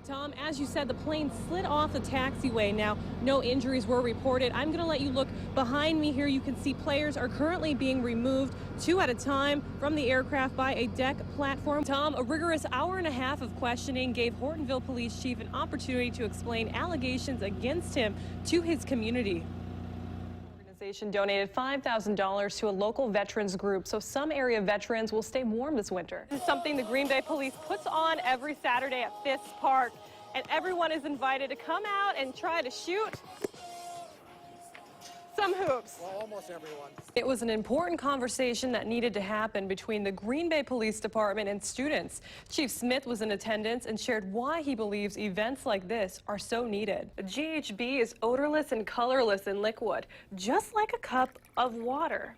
Tom, as you said, the plane slid off the taxiway. Now, no injuries were reported. I'm going to let you look behind me here. You can see players are currently being removed 2 at a time from the aircraft by a deck platform. Tom, a rigorous hour and a half of questioning gave Hortonville Police Chief an opportunity to explain allegations against him to his community. Donated $5,000 to a local veterans group so some area veterans will stay warm this winter. This is something the Green Bay Police puts on every Saturday at Fisk Park, and everyone is invited to come out and try to shoot some hoops. Well, almost everyone. It was an important conversation that needed to happen between the Green Bay Police Department and students. Chief Smith was in attendance and shared why he believes events like this are so needed. GHB is odorless and colorless in liquid, just like a cup of water.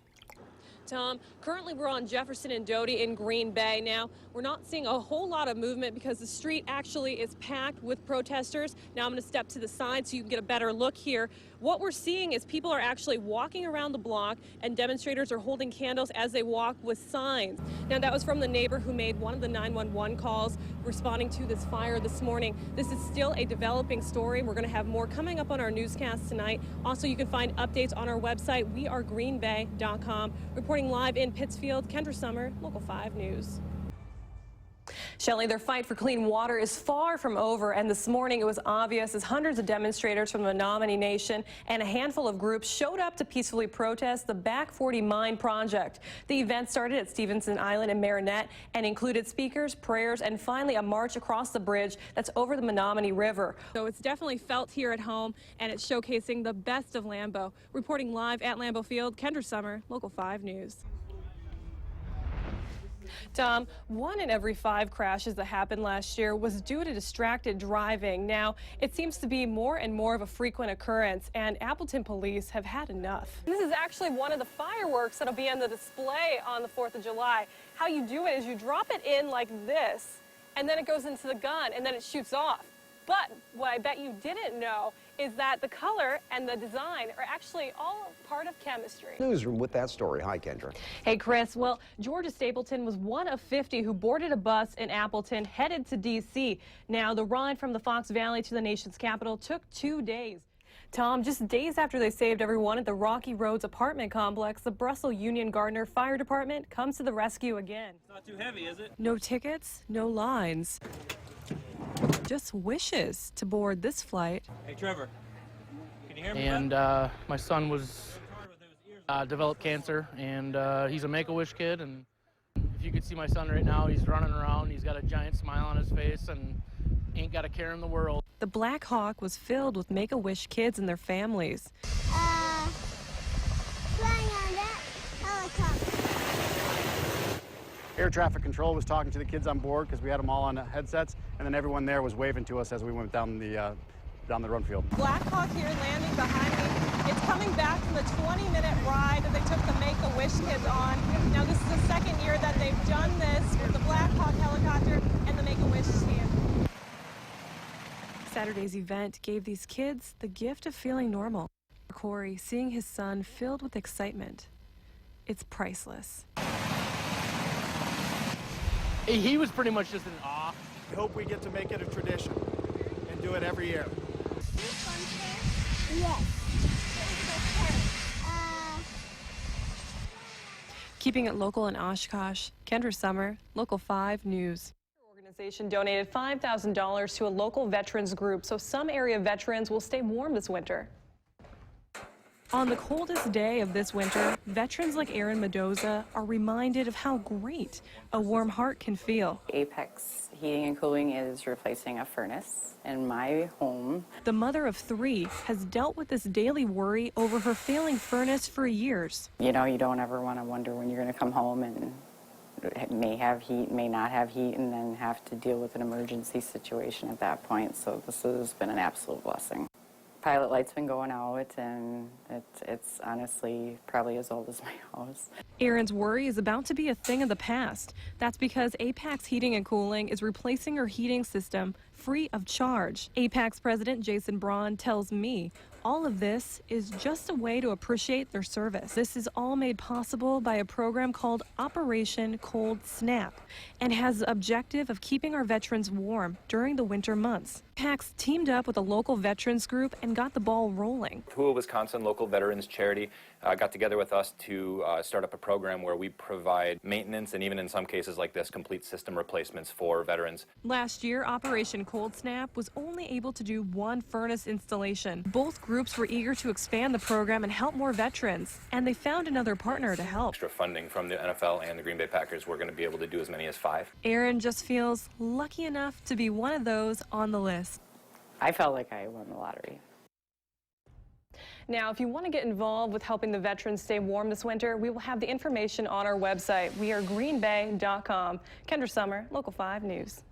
Tom, currently we're on Jefferson and Doty in Green Bay. Now, we're not seeing a whole lot of movement because the street actually is packed with protesters. Now I'm going to step to the side so you can get a better look here. What we're seeing is people are actually walking around the block and demonstrators are holding candles as they walk with signs. Now, that was from the neighbor who made one of the 911 calls responding to this fire this morning. This is still a developing story. We're going to have more coming up on our newscast tonight. Also, you can find updates on our website, wearegreenbay.com. Reporting live in Pittsfield, Kendra Sommer, Local 5 News. Shelley, their fight for clean water is far from over, and this morning it was obvious as hundreds of demonstrators from the Menominee Nation and a handful of groups showed up to peacefully protest the Back 40 Mine project. The event started at Stevenson Island in Marinette and included speakers, prayers, and finally a march across the bridge that's over the Menominee River. So it's definitely felt here at home, and it's showcasing the best of Lambeau. Reporting live at Lambeau Field, Kendra Sommer, Local 5 News. Tom, 1 in every 5 crashes that happened last year was due to distracted driving. Now, it seems to be more and more of a frequent occurrence, and Appleton police have had enough. This is actually one of the fireworks that'll be on the display on the 4th of July. How you do it is you drop it in like this, and then it goes into the gun, and then it shoots off. But what I bet you didn't know is that the color and the design are actually all part of chemistry. Newsroom with that story. Hi, Kendra. Hey, Chris. Well, Georgia Stapleton was one of 50 who boarded a bus in Appleton headed to D.C. Now, the ride from the Fox Valley to the nation's capital took 2 days. Tom, just days after they saved everyone at the Rocky Roads apartment complex, the Brussels Union Gardner Fire Department comes to the rescue again. It's not too heavy, is it? No tickets, no lines. Just wishes to board this flight. Hey, Trevor, can you hear me? And my son was developed cancer, and he's a Make-A-Wish kid. And if you could see my son right now, he's running around. He's got a giant smile on his face and ain't got a care in the world. The Black Hawk was filled with Make-A-Wish kids and their families. Flying on that helicopter. Air traffic control was talking to the kids on board because we had them all on headsets, and then everyone there was waving to us as we went down the run field. Black Hawk here landing behind me. It's coming back from the 20-minute ride that they took the Make-A-Wish kids on. Now, this is the second year that they've done this with the Black Hawk helicopter and the Make-A-Wish team. Saturday's event gave these kids the gift of feeling normal. Corey, seeing his son filled with excitement, it's priceless. He was pretty much just in awe. I hope we get to make it a tradition and do it every year. Yes. Keeping it local in Oshkosh, Kendra Sommer, Local 5 News. Organization donated $5,000 to a local veterans group so some area veterans will stay warm this winter. On the coldest day of this winter, veterans like Aaron Mendoza are reminded of how great a warm heart can feel. Apex Heating and Cooling is replacing a furnace in my home. The mother of 3 has dealt with this daily worry over her failing furnace for years. You know, you don't ever want to wonder when you're going to come home and it may have heat, may not have heat, and then have to deal with an emergency situation at that point. So this has been an absolute blessing. Pilot light's been going out, and it's honestly probably as old as my house. Erin's worry is about to be a thing of the past. That's because Apex Heating and Cooling is replacing her heating system free of charge. APAC's president Jason Braun tells me all of this is just a way to appreciate their service. This is all made possible by a program called Operation Cold Snap and has the objective of keeping our veterans warm during the winter months. APAC's teamed up with a local veterans group and got the ball rolling. Hua, Wisconsin local veterans charity got together with us to start up a program where we provide maintenance and even in some cases like this, complete system replacements for veterans. Last year, Operation Cold Snap was only able to do one furnace installation. Both groups were eager to expand the program and help more veterans, and they found another partner to help. Extra funding from the NFL and the Green Bay Packers, we're going to be able to do as many as 5. Aaron just feels lucky enough to be one of those on the list. I felt like I won the lottery. Now, if you want to get involved with helping the veterans stay warm this winter, we will have the information on our website. We are greenbay.com. Kendra, Sommer, Local 5 News.